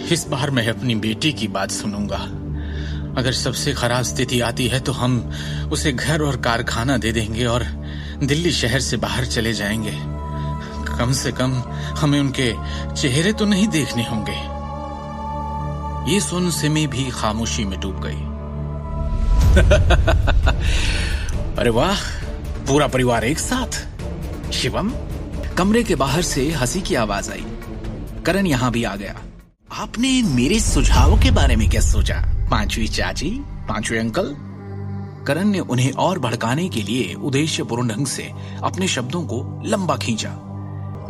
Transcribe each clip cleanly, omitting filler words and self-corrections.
इस बार मैं अपनी बेटी की बात सुनूंगा। अगर सबसे खराब स्थिति आती है तो हम उसे घर और कारखाना दे देंगे और दिल्ली शहर से बाहर चले जाएंगे। कम से कम हमें उनके चेहरे तो नहीं देखने होंगे। ये सुन सिमी भी खामोशी में डूब गई। अरे वाह, पूरा परिवार एक साथ। शिवम, कमरे के बाहर से हंसी की आवाज आई। करण यहां भी आ गया। आपने मेरे सुझावों के बारे में क्या सोचा, पांचवी चाची, पांचवे अंकल? करण ने उन्हें और भड़काने के लिए उद्देश्यपूर्ण ढंग से अपने शब्दों को लंबा खींचा।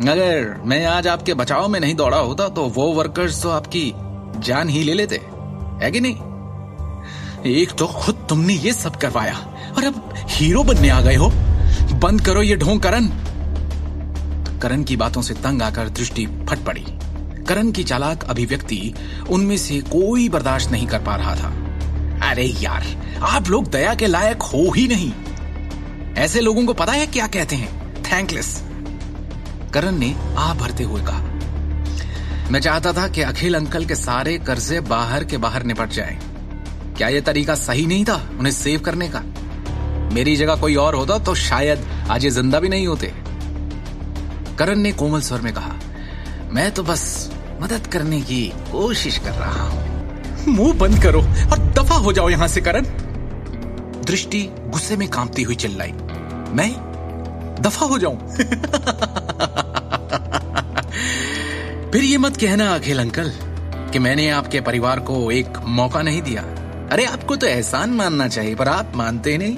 अगर मैं आज आपके बचाव में नहीं दौड़ा होता तो वो वर्कर्स तो आपकी जान ही ले लेते, है कि नहीं? एक तो खुद तुमने ये सब करवाया और अब हीरो बनने आ गए हो। बंद करो ये ढोंग करण। करण की बातों से तंग आकर दृष्टि फट पड़ी। करण की चालाक अभिव्यक्ति उनमें से कोई बर्दाश्त नहीं कर पा रहा था। अरे यार, आप लोग दया के लायक हो ही नहीं। ऐसे लोगों को पता है क्या कहते हैं? थैंकलेस। करण ने आ भरते हुए कहा, मैं चाहता था कि अखिल अंकल के सारे कर्जे बाहर के बाहर निपट जाएं। क्या यह तरीका सही नहीं था उन्हें सेव करने का? मेरी जगह कोई और होता तो शायद आज ये जिंदा भी नहीं होते। करण ने कोमल स्वर में कहा, मैं तो बस मदद करने की कोशिश कर रहा हूं। मुंह बंद करो और दफा हो जाओ यहां से करण। दृष्टि गुस्से में कांपती हुई चिल्लाई, मैं दफा हो जाऊं? फिर ये मत कहना अखिल अंकल कि मैंने आपके परिवार को एक मौका नहीं दिया। अरे आपको तो एहसान मानना चाहिए, पर आप मानते नहीं।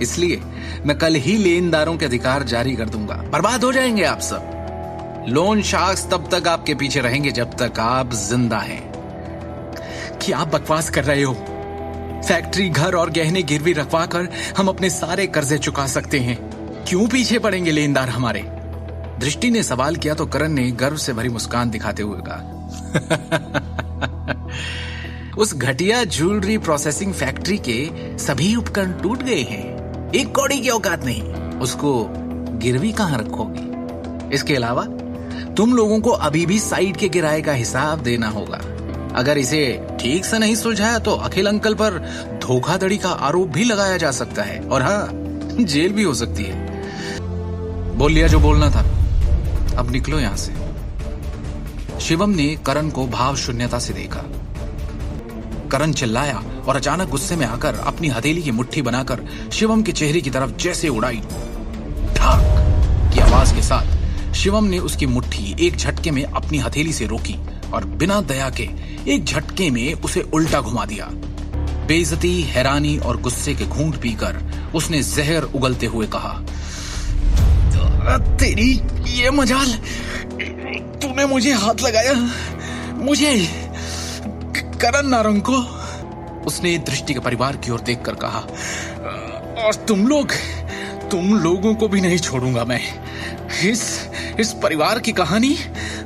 इसलिए मैं कल ही लेनदारों के अधिकार जारी कर दूंगा। बर्बाद हो जाएंगे आप सब। लोन शार्क्स तब तक आपके पीछे रहेंगे जब तक आप जिंदा हैं। क्या आप बकवास कर रहे हो? फैक्ट्री, घर और गहने गिरवी रखवा कर हम अपने सारे कर्जे चुका सकते हैं। क्यों पीछे पड़ेंगे लेनदार हमारे? दृष्टि ने सवाल किया तो करण ने गर्व से भरी मुस्कान दिखाते हुए कहा, उस घटिया ज्वेलरी प्रोसेसिंग फैक्ट्री के सभी उपकरण टूट गए हैं। एक कौड़ी की औकात नहीं, उसको गिरवी कहां रखोगे? इसके अलावा तुम लोगों को अभी भी साइट के किराए का हिसाब देना होगा। अगर इसे ठीक से नहीं सुलझाया तो अखिल अंकल पर धोखाधड़ी का आरोप भी लगाया जा सकता है और हाँ, जेल भी हो सकती है। बोल लिया जो बोलना था, अब निकलो यहां से। शिवम ने करण को भाव शून्यता से देखा। करण चिल्लाया और अचानक गुस्से में आकर अपनी हथेली की मुट्ठी बनाकर शिवम के चेहरे की तरफ जैसे उड़ाई। ठाक की आवाज के साथ शिवम ने उसकी मुट्ठी एक झटके में अपनी हथेली से रोकी और बिना दया के एक झटके में उसे उल्टा घुमा दिया। बेइज्जती, हैरानी और गुस्से के घूंट पीकर उसने जहर उगलते हुए कहा, तेरी ये मजाल, तूने मुझे हाथ लगाया, मुझे, करण नारंग को। उसने दृष्टि के परिवार की ओर देखकर कहा, और तुम लोगों को भी नहीं छोड़ूंगा मैं। इस परिवार की कहानी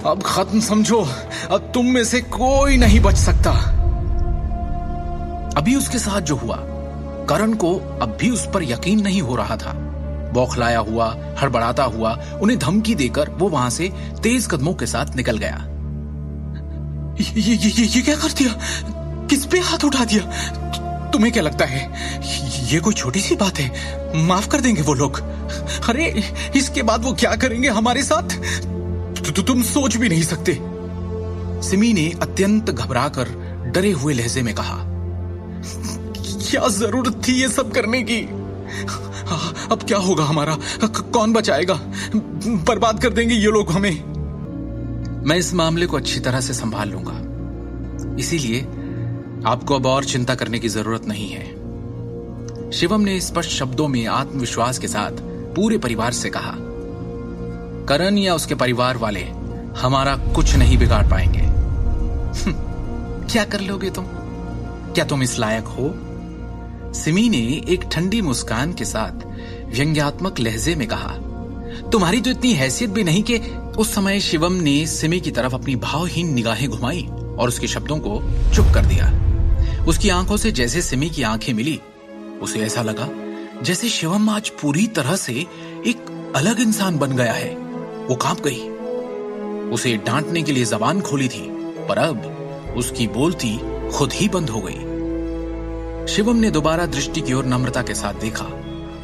अब खत्म समझो। अब तुम में से कोई नहीं बच सकता। अभी उसके साथ जो हुआ, करण को अब भी उस पर यकीन नहीं हो रहा था। बौखलाया हुआ, हड़बड़ाता हुआ उन्हें धमकी देकर वो वहां से तेज कदमों के साथ निकल गया। ये क्या कर दिया? किस पे हाथ उठा दिया? तुम्हें क्या लगता है ये कोई छोटी सी बात है? माफ कर देंगे वो लोग। अरे इसके बाद वो क्या करेंगे हमारे साथ, तुम सोच भी नहीं सकते। सिमी ने अत्यंत घबराकर डरे हुए लहजे में कहा, क्या जरूरत थी ये सब करने की? अब क्या होगा हमारा? कौन बचाएगा? बर्बाद कर देंगे ये लोग हमें। मैं इस मामले को अच्छी तरह से संभाल लूंगा, इसीलिए आपको अब और चिंता करने की जरूरत नहीं है। शिवम ने स्पष्ट शब्दों में आत्मविश्वास के साथ पूरे परिवार से कहा, करण या उसके परिवार वाले हमारा कुछ नहीं बिगाड़ पाएंगे। क्या कर लोगे तुम? क्या तुम इस लायक हो? सिमी ने एक ठंडी मुस्कान के साथ व्यंग्यात्मक लहजे में कहा, तुम्हारी तो इतनी हैसियत भी नहीं कि। उस समय शिवम ने सिमी की तरफ अपनी भावहीन निगाहें घुमाई और उसके शब्दों को चुप कर दिया। उसकी आंखों से जैसे सिमी की आंखें मिली, उसे ऐसा लगा जैसे शिवम आज पूरी तरह से एक अलग इंसान बन गया है। वो कांप गई। उसे डांटने के लिए जबान खोली थी, पर अब उसकी बोलती खुद ही बंद हो गई। शिवम ने दोबारा दृष्टि की ओर नम्रता के साथ देखा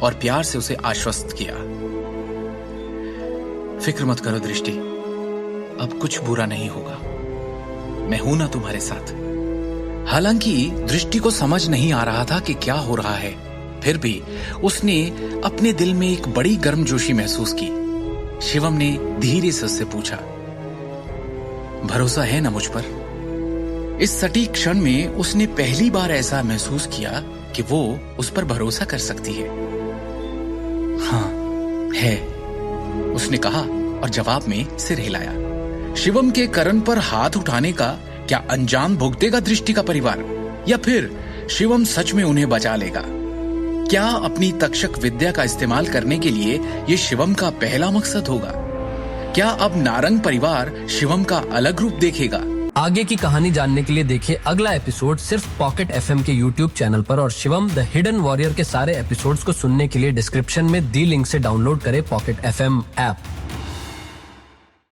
और प्यार से उसे आश्वस्त किया। फिक्र मत करो दृष्टि, अब कुछ बुरा नहीं होगा, मैं हूं ना तुम्हारे साथ। हालांकि दृष्टि को समझ नहीं आ रहा था कि क्या हो रहा है, फिर भी उसने अपने दिल में एक बड़ी गर्मजोशी महसूस की। शिवम ने धीरे से उससे पूछा, भरोसा है ना मुझ पर? इस सटीक क्षण में उसने पहली बार ऐसा महसूस किया कि वो उस पर भरोसा कर सकती है। हाँ है, उसने कहा और जवाब में सिर हिलाया। शिवम के करण पर हाथ उठाने का क्या अंजाम भुगतेगा दृष्टि का परिवार, या फिर शिवम सच में उन्हें बचा लेगा? क्या अपनी तक्षक विद्या का इस्तेमाल करने के लिए ये शिवम का पहला मकसद होगा? क्या अब नारंग परिवार शिवम का अलग रूप देखेगा? आगे की कहानी जानने के लिए देखिए अगला एपिसोड सिर्फ पॉकेट एफएम के यूट्यूब चैनल पर, और शिवम द हिडन वॉरियर के सारे एपिसोड्स को सुनने के लिए डिस्क्रिप्शन में दी लिंक से डाउनलोड करें पॉकेट एफएम ऐप।